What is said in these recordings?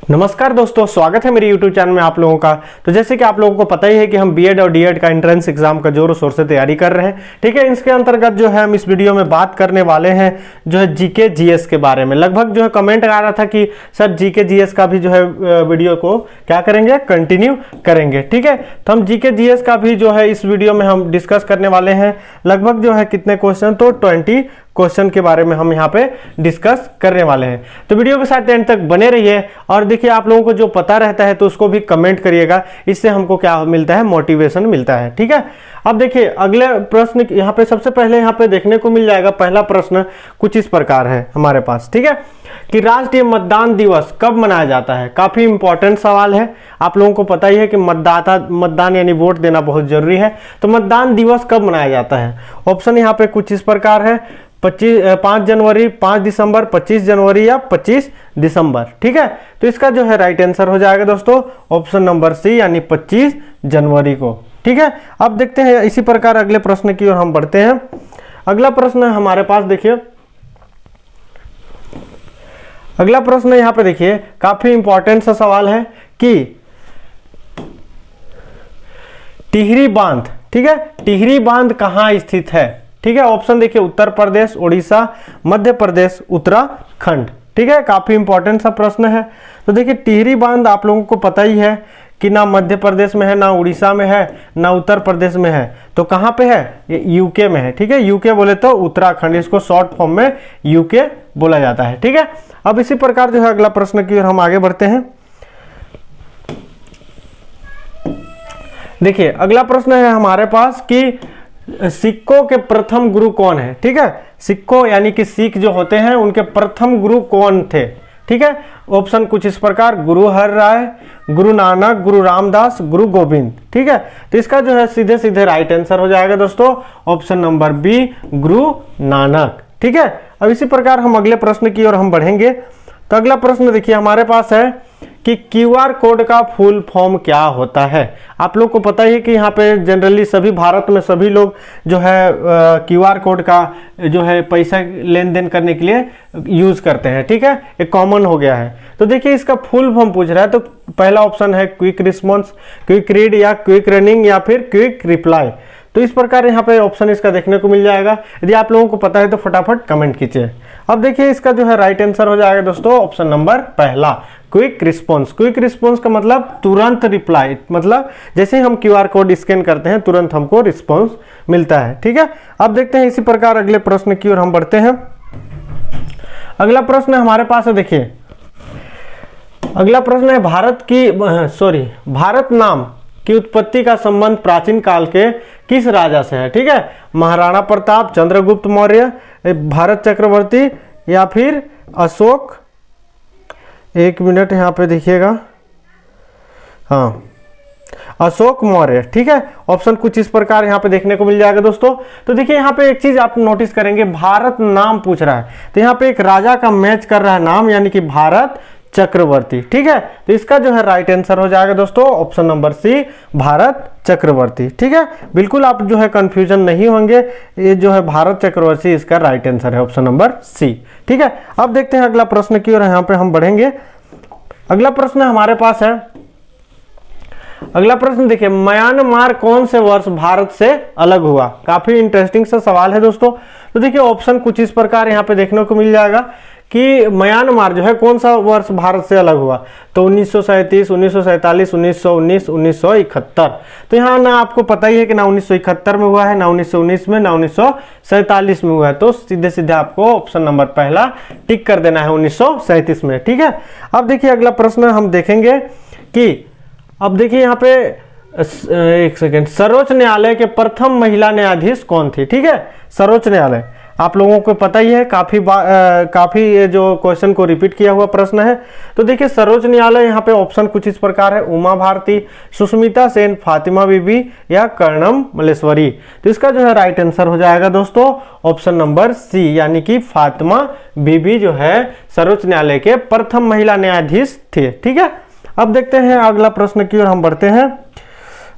नमस्कार दोस्तों, स्वागत है मेरे YouTube चैनल में आप लोगों का। तो जैसे कि आप लोगों को पता ही है कि हम बीएड और डीएड का एंट्रेंस एग्जाम का जोरों शोर से तैयारी कर रहे हैं। ठीक है, इसके अंतर्गत जो है हम इस वीडियो में बात करने वाले हैं जो है जीके जीएस के बारे में। लगभग जो है कमेंट आ रहा था कि सर जीके जीएस का भी जो है वीडियो को क्या करेंगे, कंटिन्यू करेंगे। ठीक है, तो हम जीके जीएस का भी जो है इस वीडियो में हम डिस्कस करने वाले हैं। लगभग जो है कितने क्वेश्चन, तो 20 क्वेश्चन के बारे में हम यहाँ पे डिस्कस करने वाले हैं। तो वीडियो के साथ एंड तक बने रहिए और देखिए आप लोगों को जो पता रहता है तो उसको भी कमेंट करिएगा, इससे हमको क्या मिलता है, मोटिवेशन मिलता है। ठीक है, अब देखिए अगले प्रश्न यहाँ पे सबसे पहले यहाँ पे देखने को मिल जाएगा। पहला प्रश्न कुछ इस प्रकार है हमारे पास। ठीक है, कि राष्ट्रीय मतदान दिवस कब मनाया जाता है। काफी इंपॉर्टेंट सवाल है। आप लोगों को पता ही है कि मतदान यानी वोट देना बहुत जरूरी है। तो मतदान दिवस कब मनाया जाता है। ऑप्शन यहाँ पे कुछ इस प्रकार है, 5 जनवरी, 5 दिसंबर, 25 जनवरी या 25 दिसंबर। ठीक है, तो इसका जो है राइट आंसर हो जाएगा दोस्तों ऑप्शन नंबर सी, यानी 25 जनवरी को। ठीक है, अब देखते हैं इसी प्रकार अगले प्रश्न की ओर हम बढ़ते हैं। अगला प्रश्न हमारे पास देखिए, अगला प्रश्न यहाँ पे देखिए काफी इंपॉर्टेंट सा सवाल है कि टिहरी बांध, ठीक है, टिहरी बांध कहाँ स्थित है। ठीक है, ऑप्शन देखिए उत्तर प्रदेश, उड़ीसा, मध्य प्रदेश, उत्तराखंड। ठीक है, काफी इंपॉर्टेंट सा प्रश्न है। तो देखिए टिहरी बांध आप लोगों को पता ही है कि ना मध्य प्रदेश में है, ना उड़ीसा में है, ना उत्तर प्रदेश में है। तो कहाँ पे है, ये यूके में है। ठीक है, यूके बोले तो उत्तराखंड, इसको शॉर्ट फॉर्म में यूके बोला जाता है। ठीक है, अब इसी प्रकार जो है अगला प्रश्न की ओर हम आगे बढ़ते हैं। देखिए अगला प्रश्न है हमारे पास कि सिक्कों के प्रथम गुरु कौन है। ठीक है, सिक्कों यानी कि सिख जो होते हैं उनके प्रथम गुरु कौन थे। ठीक है, ऑप्शन कुछ इस प्रकार, गुरु हर राय, गुरु नानक, गुरु रामदास, गुरु गोविंद। ठीक है, तो इसका जो है सीधे सीधे राइट आंसर हो जाएगा दोस्तों option number B, Guru Nanak. ठीक है, अब इसी प्रकार हम अगले प्रश्न की ओर हम बढ़ेंगे। तो अगला प्रश्न देखिए हमारे पास है कि क्यूआर कोड का फुल फॉर्म क्या होता है। आप लोग को पता ही है कि यहाँ पे जनरली सभी भारत में सभी लोग जो है क्यूआर कोड का जो है पैसा लेन देन करने के लिए यूज करते हैं। ठीक है, एक कॉमन हो गया है। तो देखिए इसका फुल फॉर्म पूछ रहा है, तो पहला ऑप्शन है क्विक रिस्पॉन्स, क्विक रीड या क्विक रनिंग या फिर क्विक रिप्लाई। तो इस प्रकार यहाँ पे ऑप्शन इसका देखने को मिल जाएगा। यदि आप लोगों को पता है तो फटाफट कमेंट कीजिए। अब देखिए इसका जो है राइट आंसर हो जाएगा दोस्तों ऑप्शन नंबर पहला, क्विक रिस्पॉन्स। क्विक रिस्पॉन्स का मतलब तुरंत रिप्लाई, मतलब जैसे ही हम क्यूआर कोड स्कैन करते हैं तुरंत हमको रिस्पॉन्स मिलता है। ठीक है, अब देखते हैं इसी प्रकार अगले प्रश्न की ओर हम बढ़ते हैं। अगला प्रश्न हमारे पास है, देखिए अगला प्रश्न है भारत नाम की उत्पत्ति का संबंध प्राचीन काल के किस राजा से है। ठीक है, महाराणा प्रताप, चंद्रगुप्त मौर्य, भारत चक्रवर्ती या फिर अशोक। एक मिनट यहाँ पे देखिएगा, हाँ अशोक मौर्य। ठीक है, ऑप्शन कुछ इस प्रकार यहाँ पे देखने को मिल जाएगा दोस्तों। तो देखिए यहाँ पे एक चीज आप नोटिस करेंगे, भारत नाम पूछ रहा है तो यहाँ पे एक राजा का मैच कर रहा है नाम, यानी कि भारत चक्रवर्ती। ठीक है, तो इसका जो है राइट आंसर हो जाएगा दोस्तों ऑप्शन नंबर सी, भारत चक्रवर्ती। ठीक है, बिल्कुल आप जो है कंफ्यूजन नहीं होंगे, ये जो है भारत चक्रवर्ती इसका राइट आंसर है ऑप्शन नंबर सी। ठीक है, अब देखते हैं अगला प्रश्न की ओर यहाँ पे हम बढ़ेंगे। अगला प्रश्न हमारे पास है, अगला प्रश्न देखिए म्यांमार कौन से वर्ष भारत से अलग हुआ। काफी इंटरेस्टिंग सा सवाल है दोस्तों। तो देखिए ऑप्शन कुछ इस प्रकार यहाँ पे देखने को मिल जाएगा कि म्यांमार जो है कौन सा वर्ष भारत से अलग हुआ। तो 1937, 1947, 1919, 1971। तो यहाँ ना आपको पता ही है कि ना 1971 में हुआ है, ना 1919 में, ना 1947 में हुआ है। तो सीधे सीधे आपको ऑप्शन नंबर पहला टिक कर देना है 1937 में। ठीक है, अब देखिए अगला प्रश्न हम देखेंगे कि अब देखिए यहाँ पे एक सेकेंड, सर्वोच्च न्यायालय के प्रथम महिला न्यायाधीश कौन थी। ठीक है, सर्वोच्च न्यायालय आप लोगों को पता ही है, काफी जो क्वेश्चन को रिपीट किया हुआ प्रश्न है। तो देखिए सर्वोच्च न्यायालय यहाँ पे ऑप्शन कुछ इस प्रकार है, उमा भारती, सुष्मिता सेन, फातिमा बीबी या कर्णम मल्लेश्वरी। तो इसका जो है राइट आंसर हो जाएगा दोस्तों ऑप्शन नंबर सी, यानी कि फातिमा बीबी जो है सर्वोच्च न्यायालय के प्रथम महिला न्यायाधीश थे। ठीक है, अब देखते हैं अगला प्रश्न की ओर हम बढ़ते हैं।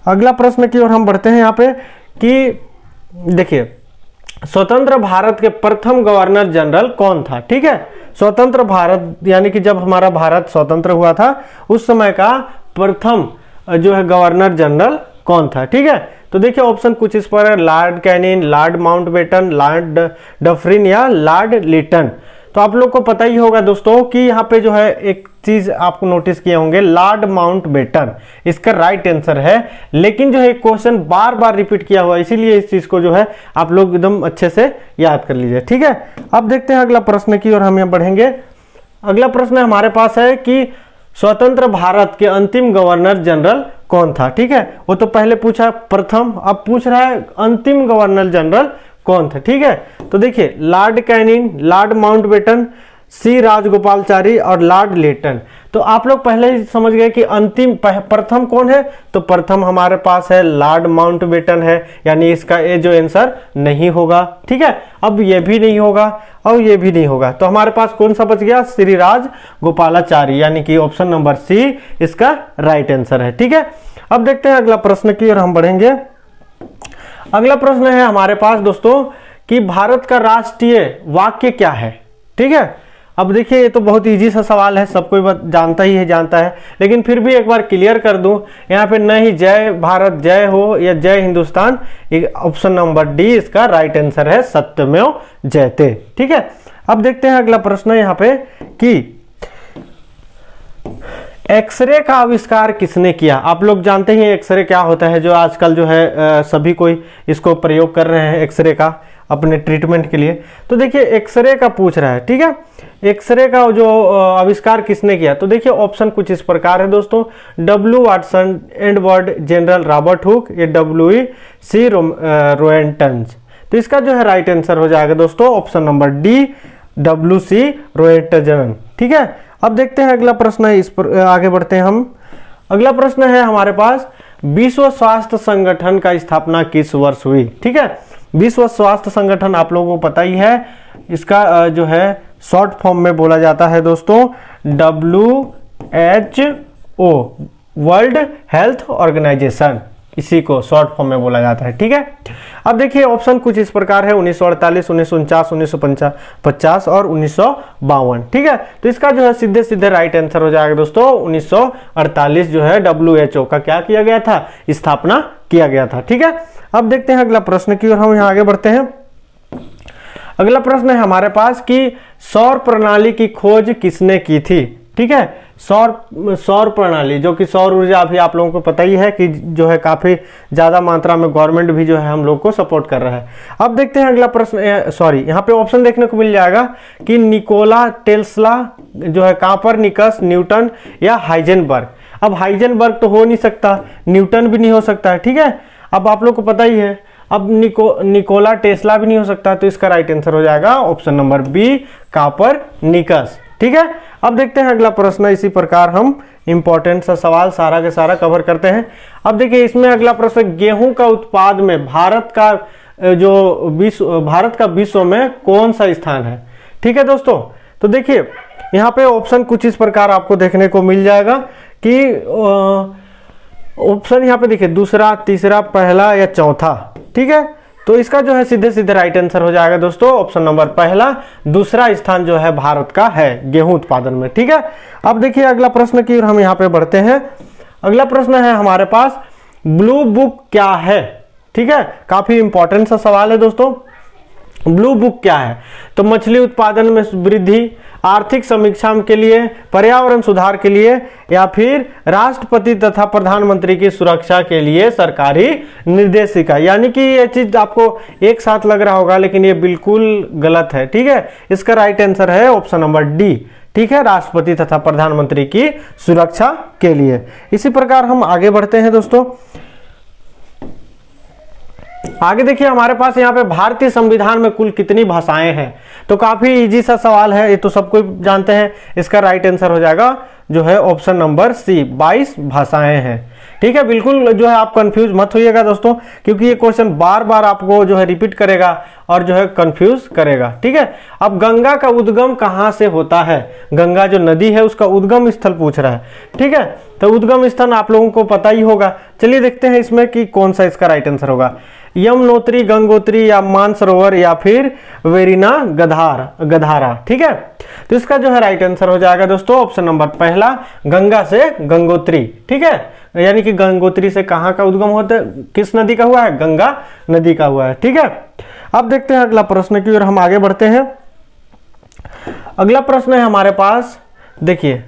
अगला प्रश्न की ओर हम बढ़ते हैं यहाँ पे कि देखिए स्वतंत्र भारत के प्रथम गवर्नर जनरल कौन था। ठीक है, स्वतंत्र भारत यानी कि जब हमारा भारत स्वतंत्र हुआ था उस समय का प्रथम जो है गवर्नर जनरल कौन था। ठीक है, तो देखिए ऑप्शन कुछ इस पर है, Lord Canning, Lord Mountbatten, Lord Dufferin या लॉर्ड लिटन। तो आप लोग को पता ही होगा दोस्तों कि यहाँ पे जो है एक चीज आपको नोटिस किए होंगे, लॉर्ड माउंटबेटन इसका राइट आंसर है। लेकिन जो है क्वेश्चन बार बार रिपीट किया हुआ, इसीलिए इस चीज को जो है आप लोग एकदम अच्छे से याद कर लीजिए। ठीक है, अब देखते हैं अगला प्रश्न की ओर हम यहाँ बढ़ेंगे। अगला प्रश्न हमारे पास है कि स्वतंत्र भारत के अंतिम गवर्नर जनरल कौन था। ठीक है, वो तो पहले पूछा प्रथम, अब पूछ रहा है अंतिम गवर्नर जनरल कौन था। ठीक है, तो देखिए लॉर्ड कैनिंग, लॉर्ड माउंटबेटन, सी राजगोपालचारी और लॉर्ड लिटन। तो आप लोग पहले ही समझ गए कि अंतिम प्रथम कौन है, तो प्रथम हमारे पास है लॉर्ड माउंटबेटन है, यानी इसका ये जो आंसर नहीं होगा। ठीक है, अब ये भी नहीं होगा और ये भी नहीं होगा, तो हमारे पास कौन सा बच गया, श्री राजगोपालाचारी, यानी कि ऑप्शन नंबर सी इसका राइट आंसर है। ठीक है, अब देखते हैं अगला प्रश्न की ओर हम बढ़ेंगे। अगला प्रश्न है हमारे पास दोस्तों कि भारत का राष्ट्रीय वाक्य क्या है। ठीक है, अब देखिए ये तो बहुत इजी सा सवाल है, सब कोई जानता है, लेकिन फिर भी एक बार क्लियर कर दूं, यहाँ पे नहीं जय भारत जय हो या जय हिंदुस्तान, ऑप्शन नंबर डी इसका राइट आंसर है, सत्यमेव जयते। ठीक है, अब देखते हैं अगला प्रश्न यहाँ पे कि एक्सरे का आविष्कार किसने किया। आप लोग जानते ही एक्सरे क्या होता है, जो आजकल जो है सभी कोई इसको प्रयोग कर रहे हैं एक्सरे का अपने ट्रीटमेंट के लिए। तो देखिए एक्सरे का पूछ रहा है। ठीक है, एक्सरे का जो आविष्कार किसने किया, तो देखिए ऑप्शन कुछ इस प्रकार है दोस्तों, W Watson, Edward General Robert Hook, या डब्ल्यू सी रोएंटन्स। तो इसका जो है राइट आंसर हो जाएगा दोस्तों option number D, W C Roentgen. ठीक है, अब देखते हैं अगला प्रश्न है, इस पर आगे बढ़ते हैं हम। अगला प्रश्न है हमारे पास, विश्व स्वास्थ्य संगठन का स्थापना किस वर्ष हुई। ठीक है, विश्व स्वास्थ्य संगठन आप लोगों को पता ही है, इसका जो है शॉर्ट फॉर्म में बोला जाता है दोस्तों WHO, वर्ल्ड हेल्थ ऑर्गेनाइजेशन, इसी को शॉर्ट फॉर्म में बोला जाता है। ठीक है, अब देखिए ऑप्शन कुछ इस प्रकार है, 1948, 1949, 1950 और 1952। ठीक है, तो इसका जो है सीधे सीधे राइट आंसर हो जाएगा दोस्तों 1948 जो है WHO का क्या किया गया था, स्थापना किया गया था। ठीक है, अब देखते हैं अगला प्रश्न की ओर हम यहाँ आगे बढ़ते हैं। अगला प्रश्न है हमारे पास कि सौर प्रणाली की खोज किसने की थी। ठीक है, सौर प्रणाली जो कि सौर ऊर्जा अभी आप लोगों को पता ही है कि जो है काफी ज्यादा मात्रा में गवर्नमेंट भी जो है हम लोग को सपोर्ट कर रहा है। अब देखते हैं अगला प्रश्न, सॉरी यहाँ पे ऑप्शन देखने को मिल जाएगा कि निकोला टेस्ला जो है, कापरनिकस, न्यूटन या हाइजेनबर्ग। अब हाइजेनबर्ग तो हो नहीं सकता, न्यूटन भी नहीं हो सकता है। ठीक है, अब आप लोग को पता ही है, अब निकोला टेस्ला भी नहीं हो सकता, तो इसका राइट आंसर हो जाएगा ऑप्शन नंबर बी, कापरनिकस। ठीक है, अब देखते हैं अगला प्रश्न, इसी प्रकार हम इंपॉर्टेंट सा सवाल सारा के सारा कवर करते हैं। अब देखिए इसमें अगला प्रश्न, गेहूं का उत्पाद में भारत का विश्व में कौन सा स्थान है। ठीक है दोस्तों, तो देखिए यहाँ पे ऑप्शन कुछ इस प्रकार आपको देखने को मिल जाएगा कि ऑप्शन यहाँ पे देखिए दूसरा, तीसरा, पहला या चौथा। ठीक है, तो इसका जो है सीधे सीधे राइट आंसर हो जाएगा दोस्तों ऑप्शन नंबर पहला, दूसरा स्थान जो है भारत का है गेहूं उत्पादन में। ठीक है, अब देखिए अगला प्रश्न की हम यहाँ पे बढ़ते हैं। अगला प्रश्न है हमारे पास, ब्लू बुक क्या है। ठीक है, काफी इंपॉर्टेंट सा सवाल है दोस्तों, ब्लू बुक क्या है, तो मछली उत्पादन में वृद्धि, आर्थिक समीक्षा के लिए, पर्यावरण सुधार के लिए, या फिर राष्ट्रपति तथा प्रधानमंत्री की सुरक्षा के लिए सरकारी निर्देशिका। यानी कि ये चीज आपको एक साथ लग रहा होगा, लेकिन ये बिल्कुल गलत है। ठीक है, इसका राइट आंसर है ऑप्शन नंबर डी। ठीक है, राष्ट्रपति तथा प्रधानमंत्री की सुरक्षा के लिए। इसी प्रकार हम आगे बढ़ते हैं दोस्तों। आगे देखिए हमारे पास यहाँ पे भारतीय संविधान में कुल कितनी भाषाएं हैं, तो काफी इजी सा सवाल है, ये तो सबको जानते हैं। इसका राइट आंसर हो जाएगा जो है ऑप्शन नंबर सी, 22 भाषाएं हैं। ठीक है, बिल्कुल जो है आप कंफ्यूज मत होइएगा दोस्तों, क्योंकि ये क्वेश्चन बार बार आपको जो है रिपीट करेगा और जो है कंफ्यूज करेगा। ठीक है, अब गंगा का उद्गम कहाँ से होता है, गंगा जो नदी है उसका उद्गम स्थल पूछ रहा है। ठीक है, तो उद्गम स्थल आप लोगों को पता ही होगा। चलिए देखते हैं इसमें कि कौन सा इसका राइट आंसर होगा। यमुनोत्री, गंगोत्री या मानसरोवर या फिर वेरिना गधारा। ठीक है, तो इसका जो है राइट आंसर हो जाएगा दोस्तों ऑप्शन नंबर पहला, गंगा से गंगोत्री। ठीक है, यानी कि गंगोत्री से कहाँ का उद्गम होता है, किस नदी का हुआ है, गंगा नदी का हुआ है। ठीक है, अब देखते हैं अगला प्रश्न की ओर हम आगे बढ़ते हैं। अगला प्रश्न है हमारे पास, देखिए,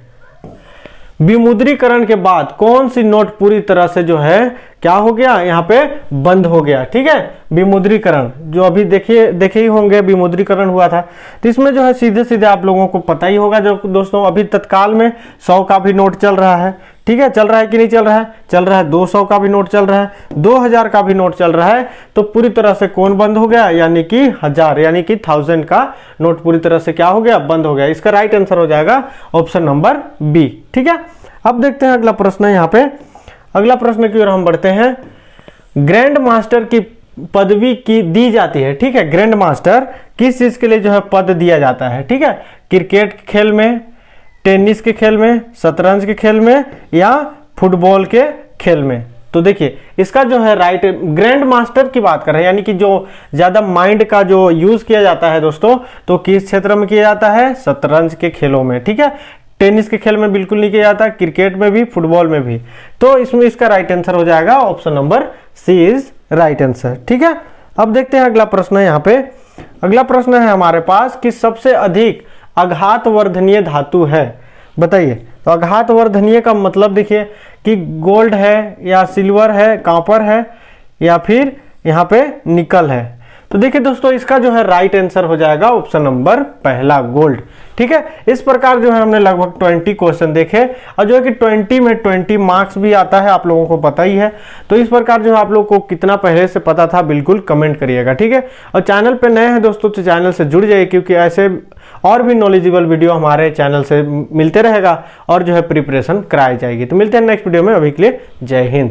विमुद्रीकरण के बाद कौन सी नोट पूरी तरह से जो है क्या हो गया, यहाँ पे बंद हो गया। ठीक है, विमुद्रीकरण जो अभी देखे ही होंगे, विमुद्रीकरण हुआ था, तो इसमें जो है सीधे सीधे आप लोगों को पता ही होगा जो दोस्तों, अभी तत्काल में 100 का भी नोट चल रहा है। ठीक है, चल रहा है कि नहीं चल रहा है, चल रहा है। 200 का भी नोट चल रहा है, 2000 का भी नोट चल रहा है। तो पूरी तरह से कौन बंद हो गया, यानी कि 1000 यानी कि 1000 का नोट पूरी तरह से क्या हो गया, बंद हो गया। इसका राइट आंसर हो जाएगा ऑप्शन नंबर बी। ठीक है, अब देखते हैं अगला प्रश्न है यहाँ पे। अगला प्रश्न की ओर हम बढ़ते हैं। ग्रैंड मास्टर की पदवी की दी जाती है। ठीक है, ग्रैंड मास्टर किस चीज के लिए जो है पद दिया जाता है। ठीक है, क्रिकेट के खेल में, टेनिस के खेल में, शतरंज के खेल में या फुटबॉल के खेल में। तो देखिए इसका जो है राइट, ग्रैंड मास्टर की बात कर रहे हैं, यानी कि जो ज्यादा माइंड का जो यूज किया जाता है दोस्तों, तो किस क्षेत्र में किया जाता है, शतरंज के खेलों में। ठीक है, टेनिस के खेल में बिल्कुल नहीं किया जाता, क्रिकेट में भी, फुटबॉल में भी। तो इसमें इसका राइट आंसर हो जाएगा option number C is right answer. ठीक है, अब देखते हैं अगला प्रश्न है यहाँ पे। अगला प्रश्न है हमारे पास कि सबसे अधिक आघातवर्धनीय धातु है, बताइए। तो आघातवर्धनीय का मतलब देखिए कि गोल्ड है या सिल्वर है, कॉपर है या फिर यहाँ पे निकल है। तो देखिए दोस्तों इसका जो है राइट आंसर हो जाएगा ऑप्शन नंबर पहला, गोल्ड। ठीक है, इस प्रकार जो है हमने लगभग 20 क्वेश्चन देखे और जो है कि 20 में 20 मार्क्स भी आता है, आप लोगों को पता ही है। तो इस प्रकार जो है आप लोग को कितना पहले से पता था बिल्कुल कमेंट करिएगा। ठीक है, और चैनल पे नए हैं दोस्तों तो चैनल से जुड़ जाइए, क्योंकि ऐसे और भी नॉलेजेबल वीडियो हमारे चैनल से मिलते रहेगा और जो है प्रिपरेशन कराई जाएगी। तो मिलते हैं नेक्स्ट वीडियो में, अभी के लिए जय हिंद।